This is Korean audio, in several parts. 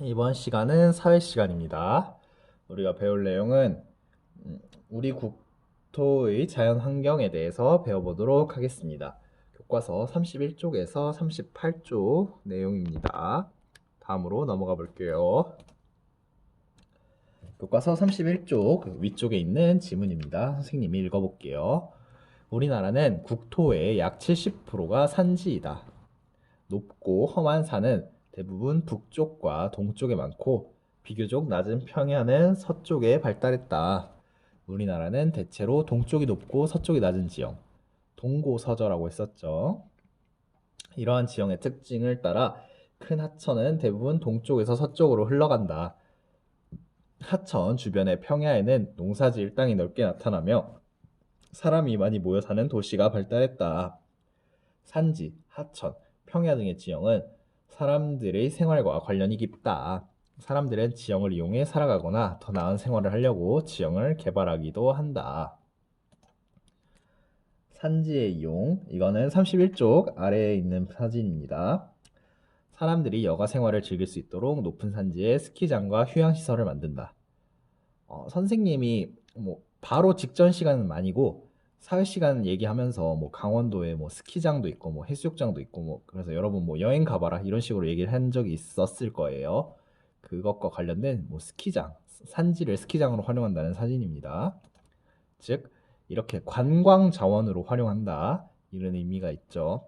이번 시간은 사회 시간입니다. 우리가 배울 내용은 우리 국토의 자연 환경에 대해서 배워보도록 하겠습니다. 교과서 31쪽에서 38쪽 내용입니다. 다음으로 넘어가 볼게요. 교과서 31쪽 위쪽에 있는 지문입니다. 선생님이 읽어볼게요. 우리나라는 국토의 약 70%가 산지이다. 높고 험한 산은 대부분 북쪽과 동쪽에 많고 비교적 낮은 평야는 서쪽에 발달했다. 우리나라는 대체로 동쪽이 높고 서쪽이 낮은 지형, 동고서저라고 했었죠. 이러한 지형의 특징을 따라 큰 하천은 대부분 동쪽에서 서쪽으로 흘러간다. 하천 주변의 평야에는 농사지을 땅이 넓게 나타나며 사람이 많이 모여 사는 도시가 발달했다. 산지, 하천, 평야 등의 지형은 사람들의 생활과 관련이 깊다. 사람들은 지형을 이용해 살아가거나 더 나은 생활을 하려고 지형을 개발하기도 한다. 산지의 이용, 이거는 31쪽 아래에 있는 사진입니다. 사람들이 여가 생활을 즐길 수 있도록 높은 산지에 스키장과 휴양시설을 만든다. 선생님이 바로 직전 시간은 아니고 사회 시간 얘기하면서 강원도에 스키장도 있고 해수욕장도 있고 그래서 여러분 여행 가봐라 이런 식으로 얘기를 한 적이 있었을 거예요. 그것과 관련된 스키장, 산지를 스키장으로 활용한다는 사진입니다. 즉 이렇게 관광 자원으로 활용한다 이런 의미가 있죠.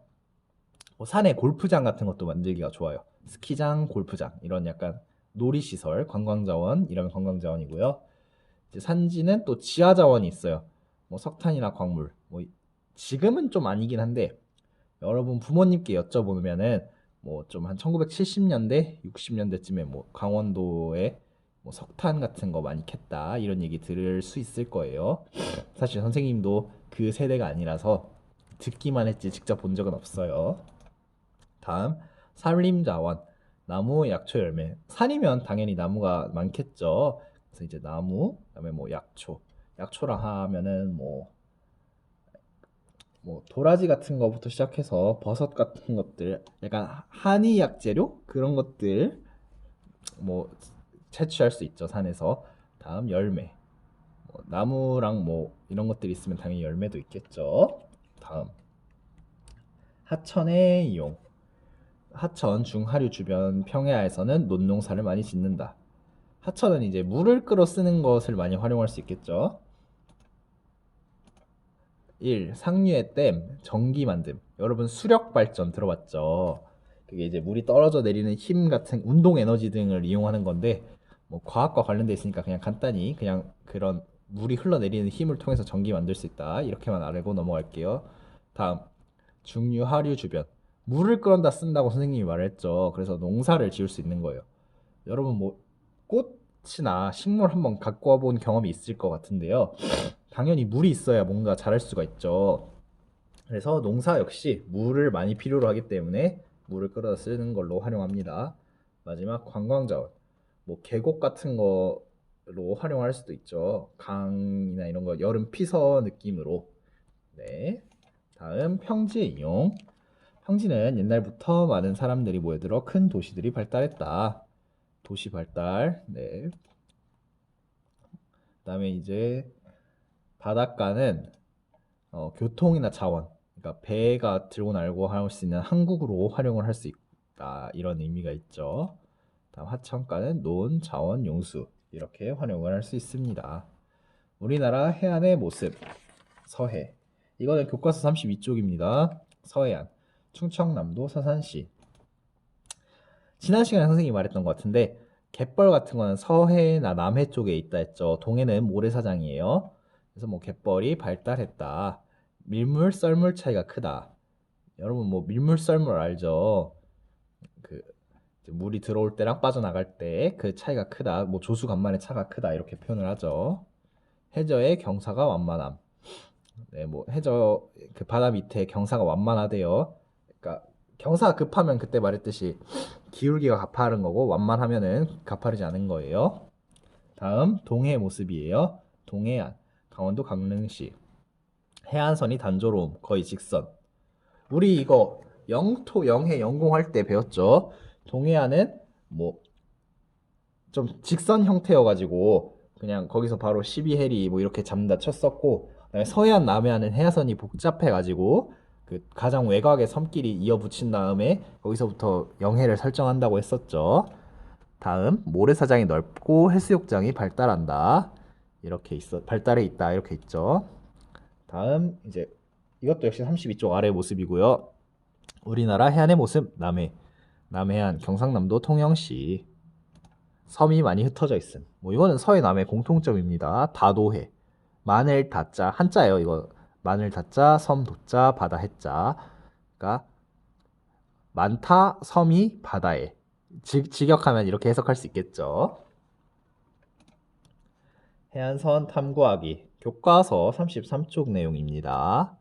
산에 골프장 같은 것도 만들기가 좋아요. 스키장, 골프장 이런 약간 놀이시설, 관광자원 이런 관광자원이고요. 이제 산지는 또 지하 자원이 있어요. 석탄이나 광물. 지금은 좀 아니긴 한데 여러분 부모님께 여쭤보면은 좀 한 1970년대, 60년대쯤에 강원도에 석탄 같은 거 많이 캤다 이런 얘기 들을 수 있을 거예요. 사실 선생님도 그 세대가 아니라서 듣기만 했지 직접 본 적은 없어요. 다음 산림자원, 나무, 약초, 열매. 산이면 당연히 나무가 많겠죠. 그래서 이제 나무, 그다음에 약초. 약초라 하면은 도라지 같은 거부터 시작해서 버섯 같은 것들, 약간 한의 약재료 그런 것들 뭐 채취할 수 있죠 산에서. 다음 열매. 나무랑 이런 것들이 있으면 당연히 열매도 있겠죠. 다음 하천의 이용. 하천 중하류 주변 평야에서는 논농사를 많이 짓는다. 하천은 이제 물을 끌어 쓰는 것을 많이 활용할 수 있겠죠. 1. 상류의 댐, 전기 만듦. 여러분 수력 발전 들어봤죠? 그게 이제 물이 떨어져 내리는 힘 같은 운동 에너지 등을 이용하는 건데 과학과 관련돼 있으니까 그냥 간단히 그냥 그런 물이 흘러내리는 힘을 통해서 전기 만들 수 있다. 이렇게만 알고 넘어갈게요. 다음 중류 하류 주변. 물을 끌어다 쓴다고 선생님이 말했죠. 그래서 농사를 지을 수 있는 거예요. 여러분 꽃이나 식물 한번 갖고 와본 경험이 있을 것 같은데요. 당연히 물이 있어야 뭔가 자랄 수가 있죠. 그래서 농사 역시 물을 많이 필요로 하기 때문에 물을 끌어다 쓰는 걸로 활용합니다. 마지막 관광자원. 계곡 같은 거로 활용할 수도 있죠. 강이나 이런 거 여름 피서 느낌으로. 네. 다음 평지 이용. 평지는 옛날부터 많은 사람들이 모여들어 큰 도시들이 발달했다. 도시 발달. 네. 그다음에 이제 바닷가는 교통이나 자원, 그러니까 배가 들고 날고 할 수 있는 항국으로 활용을 할 수 있다. 이런 의미가 있죠. 다음 하천가는 논, 자원, 용수 이렇게 활용을 할 수 있습니다. 우리나라 해안의 모습. 서해. 이거는 교과서 32쪽입니다. 서해안. 충청남도 서산시. 지난 시간에 선생님이 말했던 것 같은데 갯벌 같은 거는 서해나 남해 쪽에 있다 했죠. 동해는 모래사장이에요. 그래서 갯벌이 발달했다. 밀물, 썰물 차이가 크다. 여러분 밀물, 썰물 알죠? 그 이제 물이 들어올 때랑 빠져나갈 때 그 차이가 크다. 조수 간만의 차가 크다 이렇게 표현을 하죠. 해저의 경사가 완만함. 네, 해저 그 바다 밑에 경사가 완만하대요. 그러니까 경사가 급하면 그때 말했듯이 기울기가 가파른 거고 완만하면은 가파르지 않은 거예요. 다음 동해 모습이에요. 동해안, 강원도 강릉시. 해안선이 단조로움, 거의 직선. 우리 이거 영토, 영해, 영공할 때 배웠죠. 동해안은 좀 직선 형태여가지고 그냥 거기서 바로 12해리 뭐 이렇게 잡는다 쳤었고, 그다음에 서해안 남해안은 해안선이 복잡해가지고 그 가장 외곽의 섬끼리 이어붙인 다음에 거기서부터 영해를 설정한다고 했었죠. 다음 모래사장이 넓고 해수욕장이 발달한다. 이렇게 발달해 있다 이렇게 있죠. 다음 이제 이것도 역시 32쪽 아래 모습이고요. 우리나라 해안의 모습 남해안 경상남도 통영시 섬이 많이 흩어져 있음. 뭐 이거는 서해 남해 공통점입니다. 다도해 마늘 다자 한자예요. 이거 마늘 다자 섬 도자 바다 해자. 그러니까 많다 섬이 바다에. 직역하면 이렇게 해석할 수 있겠죠. 해안선 탐구하기 교과서 33쪽 내용입니다.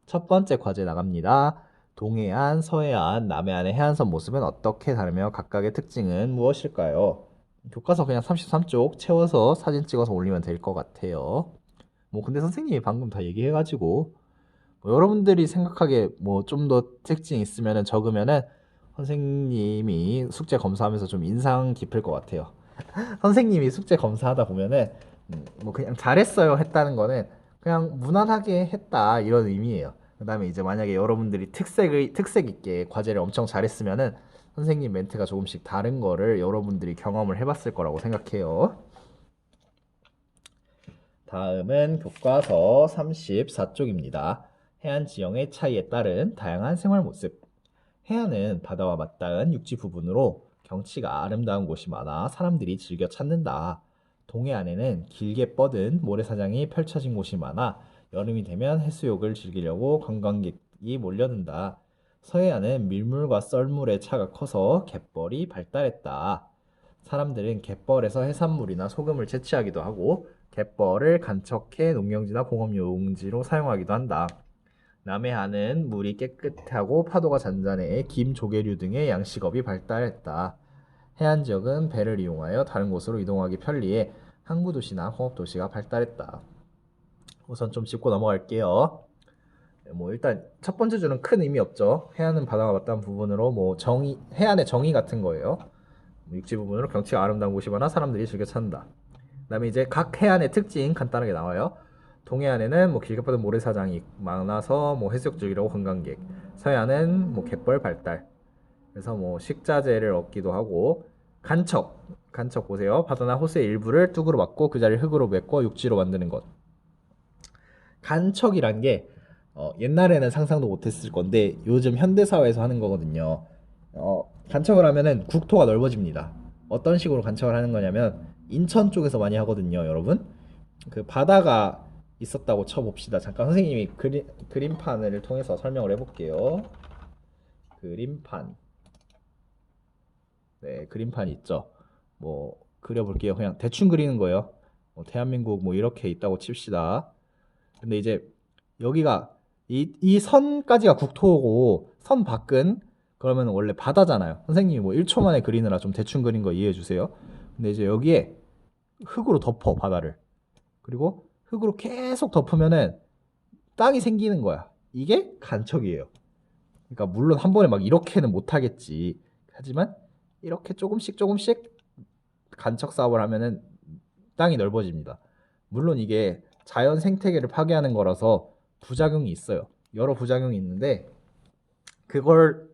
첫 번째 과제 나갑니다. 동해안, 서해안, 남해안의 해안선 모습은 어떻게 다르며 각각의 특징은 무엇일까요? 교과서 그냥 33쪽 채워서 사진 찍어서 올리면 될 것 같아요. 뭐 근데 선생님이 방금 다 얘기해가지고 뭐 여러분들이 생각하기에 뭐 좀 더 특징 있으면은 적으면은 선생님이 숙제 검사하면서 좀 인상 깊을 것 같아요. 선생님이 숙제 검사하다 보면은 뭐 그냥 잘했어요 했다는 거는 그냥 무난하게 했다 이런 의미예요. 그다음에 이제 만약에 여러분들이 특색 있게 과제를 엄청 잘했으면은 선생님 멘트가 조금씩 다른 거를 여러분들이 경험을 해봤을 거라고 생각해요. 다음은 교과서 34쪽입니다. 해안 지형의 차이에 따른 다양한 생활 모습. 해안은 바다와 맞닿은 육지 부분으로 경치가 아름다운 곳이 많아 사람들이 즐겨 찾는다. 동해안에는 길게 뻗은 모래사장이 펼쳐진 곳이 많아 여름이 되면 해수욕을 즐기려고 관광객이 몰려든다. 서해안은 밀물과 썰물의 차가 커서 갯벌이 발달했다. 사람들은 갯벌에서 해산물이나 소금을 채취하기도 하고 갯벌을 간척해 농경지나 공업용지로 사용하기도 한다. 남해안은 물이 깨끗하고 파도가 잔잔해 김, 조개류 등의 양식업이 발달했다. 해안 지역은 배를 이용하여 다른 곳으로 이동하기 편리해 항구 도시나 공업 도시가 발달했다. 우선 좀 짚고 넘어갈게요. 뭐 일단 첫 번째 줄은 큰 의미 없죠. 해안은 바다가 맞닿은 부분으로 뭐 해안의 정의 같은 거예요. 육지 부분으로 경치가 아름다운 곳이 많아 사람들이 즐겨 찾는다. 그다음에 이제 각 해안의 특징 간단하게 나와요. 동해안에는 뭐 길게 뻗은 모래사장이 많아서 뭐 해수욕 즐기려고 관광객. 서해안은 뭐 갯벌 발달. 그래서 뭐 식자재를 얻기도 하고 간척 보세요. 바다나 호수의 일부를 뚝으로 막고 그 자리를 흙으로 메꿔 육지로 만드는 것. 간척이란 게 옛날에는 상상도 못했을 건데 요즘 현대사회에서 하는 거거든요. 간척을 하면은 국토가 넓어집니다. 어떤 식으로 간척을 하는 거냐면 인천 쪽에서 많이 하거든요, 여러분. 그 바다가 있었다고 쳐봅시다. 잠깐 선생님이 그림판을 통해서 설명을 해볼게요. 그림판. 네, 그림판이 있죠. 뭐 그려볼게요. 그냥 대충 그리는 거예요. 뭐 대한민국 뭐 이렇게 있다고 칩시다. 근데 이제 여기가 이 선까지가 국토고 선 밖은 그러면 원래 바다잖아요. 선생님이 뭐 1초 만에 그리느라 좀 대충 그린 거 이해해 주세요. 근데 이제 여기에 흙으로 덮어 바다를. 그리고 흙으로 계속 덮으면은 땅이 생기는 거야. 이게 간척이에요. 그러니까 물론 한 번에 막 이렇게는 못 하겠지. 하지만 이렇게 조금씩 간척 사업을 하면은 땅이 넓어집니다. 물론 이게 자연 생태계를 파괴하는 거라서 부작용이 있어요. 여러 부작용이 있는데 그거를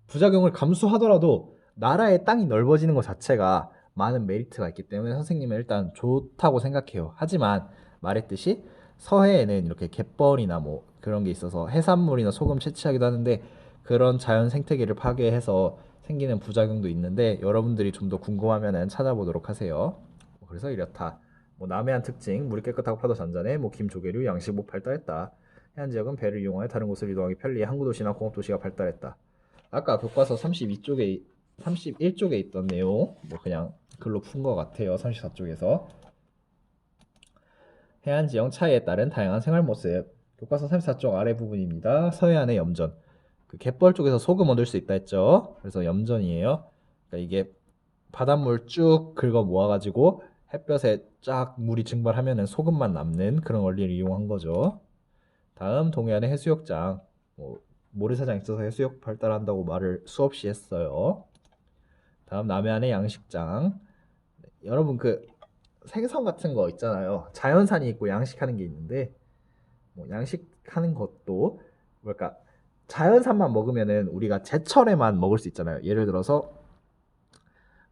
부작용을 감수하더라도 나라의 땅이 넓어지는 것 자체가 많은 메리트가 있기 때문에 선생님은 일단 좋다고 생각해요. 하지만 말했듯이 서해에는 이렇게 갯벌이나 뭐 그런 게 있어서 해산물이나 소금 채취하기도 하는데 그런 자연 생태계를 파괴해서 생기는 부작용도 있는데 여러분들이 좀 더 궁금하면은 찾아보도록 하세요. 그래서 이렇다. 뭐 남해안 특징, 물이 깨끗하고 파도 잔잔해, 뭐 김조개류, 양식목 발달했다. 해안 지역은 배를 이용하여 다른 곳을 이동하기 편리해 항구 도시나 공업 도시가 발달했다. 아까 교과서 31쪽에 있던 내용 뭐 그냥 글로 푼 것 같아요. 34쪽에서. 해안 지형 차이에 따른 다양한 생활 모습. 교과서 34쪽 아래 부분입니다. 서해안의 염전. 그 갯벌 쪽에서 소금 얻을 수 있다 했죠. 그래서 염전이에요. 그러니까 이게 바닷물 쭉 긁어 모아가지고 햇볕에 쫙 물이 증발하면은 소금만 남는 그런 원리를 이용한 거죠. 다음 동해안의 해수욕장. 뭐 모래사장 있어서 해수욕 발달한다고 말을 수없이 했어요. 다음 남해안의 양식장. 여러분 그 생선 같은 거 있잖아요. 자연산이 있고 양식하는 게 있는데 뭐 양식하는 것도 뭐랄까 자연산만 먹으면은 우리가 제철에만 먹을 수 있잖아요. 예를 들어서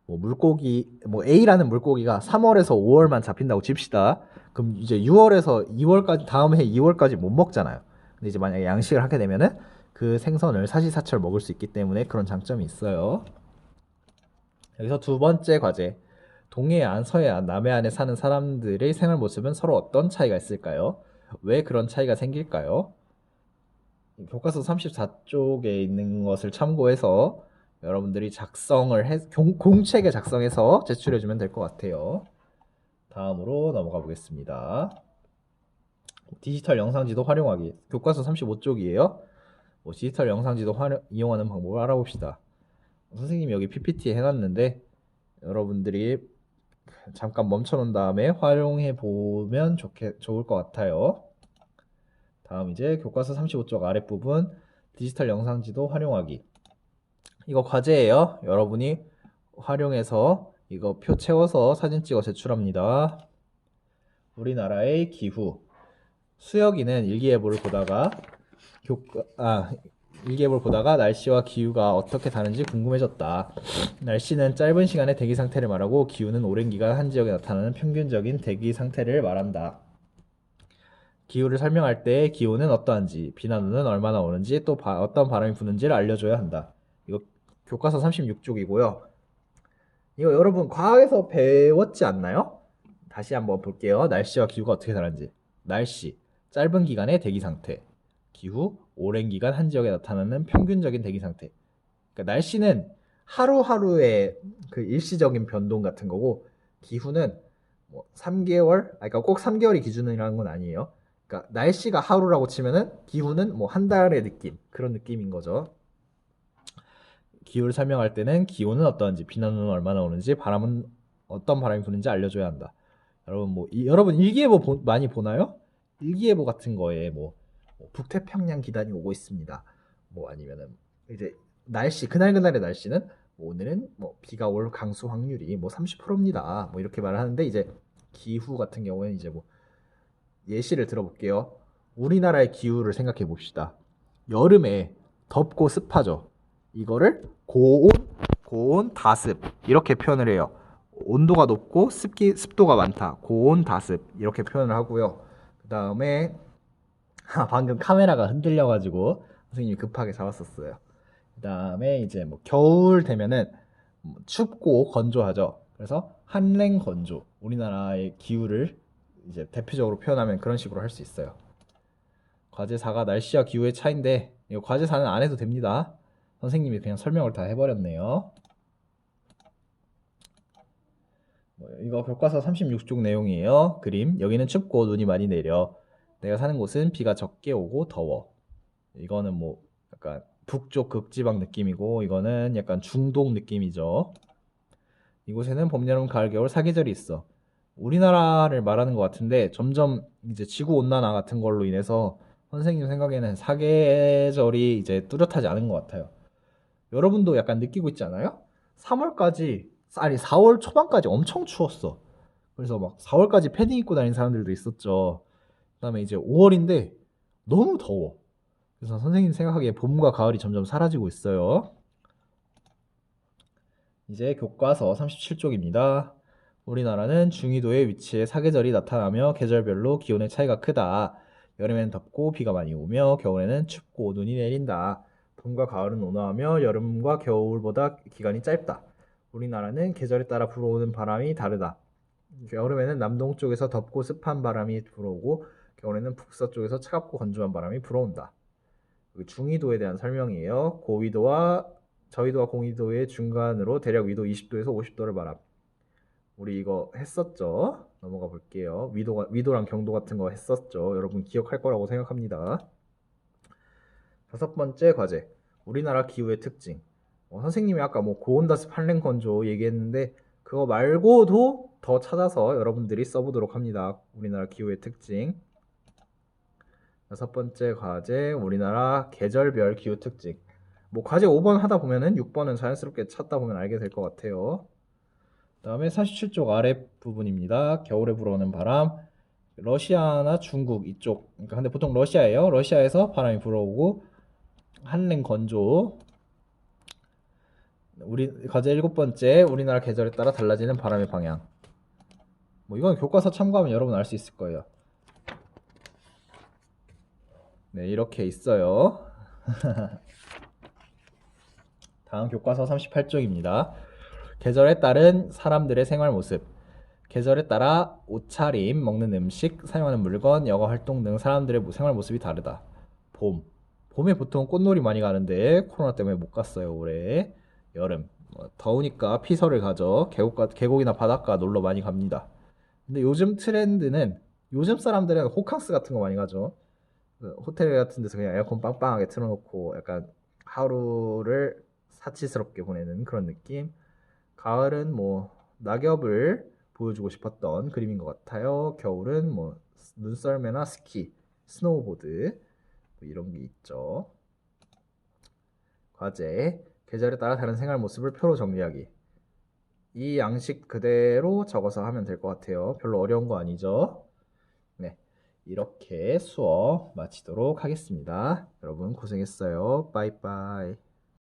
뭐 물고기 뭐 A라는 물고기가 3월에서 5월만 잡힌다고 칩시다. 그럼 이제 6월에서 2월까지 다음 해 2월까지 못 먹잖아요. 근데 이제 만약에 양식을 하게 되면은 그 생선을 사시사철 먹을 수 있기 때문에 그런 장점이 있어요. 여기서 두 번째 과제. 동해안, 서해안, 남해안에 사는 사람들의 생활 모습은 서로 어떤 차이가 있을까요? 왜 그런 차이가 생길까요? 교과서 34쪽에 있는 것을 참고해서 여러분들이 공책에 작성해서 제출해주면 될 것 같아요. 다음으로 넘어가 보겠습니다. 디지털 영상지도 활용하기. 교과서 35쪽이에요. 디지털 영상지도 이용하는 방법을 알아봅시다. 선생님이 여기 PPT에 해놨는데 여러분들이 잠깐 멈춰놓은 다음에 활용해 보면 좋을 것 같아요. 다음 이제 교과서 35쪽 아랫부분 디지털 영상지도 활용하기. 이거 과제예요. 여러분이 활용해서 이거 표 채워서 사진 찍어 제출합니다. 우리나라의 기후. 수혁이는 일기예보를 보다가 날씨와 기후가 어떻게 다른지 궁금해졌다. 날씨는 짧은 시간의 대기 상태를 말하고 기후는 오랜 기간 한 지역에 나타나는 평균적인 대기 상태를 말한다. 기후를 설명할 때 기온은 어떠한지, 비나누는 얼마나 오는지, 또 어떤 바람이 부는지를 알려줘야 한다. 이거 교과서 36쪽이고요. 이거 여러분 과학에서 배웠지 않나요? 다시 한번 볼게요. 날씨와 기후가 어떻게 다른지. 날씨, 짧은 기간의 대기 상태. 기후, 오랜 기간 한 지역에 나타나는 평균적인 대기 상태. 그러니까 날씨는 하루하루의 그 일시적인 변동 같은 거고, 기후는 뭐 3개월, 그러니까 꼭 3개월이 기준이라는 건 아니에요. 그러니까 날씨가 하루라고 치면은 기후는 뭐 한 달의 느낌, 그런 느낌인 거죠. 기후를 설명할 때는 기온은 어떠한지, 비나누는 얼마나 오는지, 어떤 바람이 부는지 알려줘야 한다. 여러분 일기예보 많이 보나요? 일기예보 같은 거에 뭐 북태평양 기단이 오고 있습니다. 뭐 아니면은 이제 그날그날의 날씨는 뭐 오늘은 뭐 비가 올 강수 확률이 뭐 30%입니다. 뭐 이렇게 말을 하는데 이제 기후 같은 경우에는 이제 뭐 예시를 들어볼게요. 우리나라의 기후를 생각해 봅시다. 여름에 덥고 습하죠. 이거를 고온, 다습 이렇게 표현을 해요. 온도가 높고 습도가 많다. 고온, 다습 이렇게 표현을 하고요. 그 다음에 방금 카메라가 흔들려가지고 선생님이 급하게 잡았었어요. 그 다음에 이제 뭐 겨울 되면은 춥고 건조하죠. 그래서 한랭 건조. 우리나라의 기후를 이제 대표적으로 표현하면 그런 식으로 할 수 있어요. 과제 4가 날씨와 기후의 차이인데 이거 과제 4는 안 해도 됩니다. 선생님이 그냥 설명을 다 해버렸네요. 이거 교과서 36쪽 내용이에요. 그림. 여기는 춥고 눈이 많이 내려. 내가 사는 곳은 비가 적게 오고 더워. 이거는 뭐 약간 북쪽 극지방 느낌이고 이거는 약간 중동 느낌이죠. 이곳에는 봄, 여름, 가을, 겨울 사계절이 있어. 우리나라를 말하는 것 같은데 점점 이제 지구 온난화 같은 걸로 인해서 선생님 생각에는 사계절이 이제 뚜렷하지 않은 것 같아요. 여러분도 약간 느끼고 있지 않아요? 3월까지 아니 4월 초반까지 엄청 추웠어. 그래서 막 4월까지 패딩 입고 다니는 사람들도 있었죠. 그다음에 이제 5월인데 너무 더워. 그래서 선생님 생각하기에 봄과 가을이 점점 사라지고 있어요. 이제 교과서 37쪽입니다. 우리나라는 중위도의 위치에 사계절이 나타나며 계절별로 기온의 차이가 크다. 여름엔 덥고 비가 많이 오며 겨울에는 춥고 눈이 내린다. 봄과 가을은 온화하며 여름과 겨울보다 기간이 짧다. 우리나라는 계절에 따라 불어오는 바람이 다르다. 여름에는 남동쪽에서 덥고 습한 바람이 불어오고 겨울에는 북서쪽에서 차갑고 건조한 바람이 불어온다. 중위도에 대한 설명이에요. 고위도와 저위도와 공위도의 중간으로 대략 위도 20도에서 50도를 말함. 우리 이거 했었죠? 넘어가 볼게요. 위도랑 경도 같은 거 했었죠. 여러분 기억할 거라고 생각합니다. 5번째 과제. 우리나라 기후의 특징. 선생님이 아까 뭐 고온다습 한랭 건조 얘기했는데 그거 말고도 더 찾아서 여러분들이 써보도록 합니다. 우리나라 기후의 특징. 6번째 과제. 우리나라 계절별 기후 특징. 뭐 과제 5번 하다 보면은 6번은 자연스럽게 찾다 보면 알게 될 것 같아요. 그다음에 47쪽 아랫부분입니다. 겨울에 불어오는 바람. 러시아나 중국 이쪽. 그러니까 근데 보통 러시아예요. 러시아에서 바람이 불어오고 한랭 건조. 우리 과제 7번째 우리나라 계절에 따라 달라지는 바람의 방향. 뭐 이건 교과서 참고하면 여러분 알 수 있을 거예요. 네, 이렇게 있어요. 다음 교과서 38쪽입니다. 계절에 따른 사람들의 생활 모습. 계절에 따라 옷차림, 먹는 음식, 사용하는 물건, 여가 활동 등 사람들의 생활 모습이 다르다. 봄. 봄에 보통 꽃놀이 많이 가는데 코로나 때문에 못 갔어요, 올해. 여름. 더우니까 피서를 가죠. 계곡이나 바닷가 놀러 많이 갑니다. 근데 요즘 트렌드는 요즘 사람들은 호캉스 같은 거 많이 가죠. 그 호텔 같은 데서 그냥 에어컨 빵빵하게 틀어놓고 약간 하루를 사치스럽게 보내는 그런 느낌. 가을은 뭐 낙엽을 보여주고 싶었던 그림인 것 같아요. 겨울은 뭐 눈썰매나 스키, 스노우보드 뭐 이런 게 있죠. 과제, 계절에 따라 다른 생활 모습을 표로 정리하기. 이 양식 그대로 적어서 하면 될 것 같아요. 별로 어려운 거 아니죠? 네, 이렇게 수업 마치도록 하겠습니다. 여러분 고생했어요. 빠이빠이.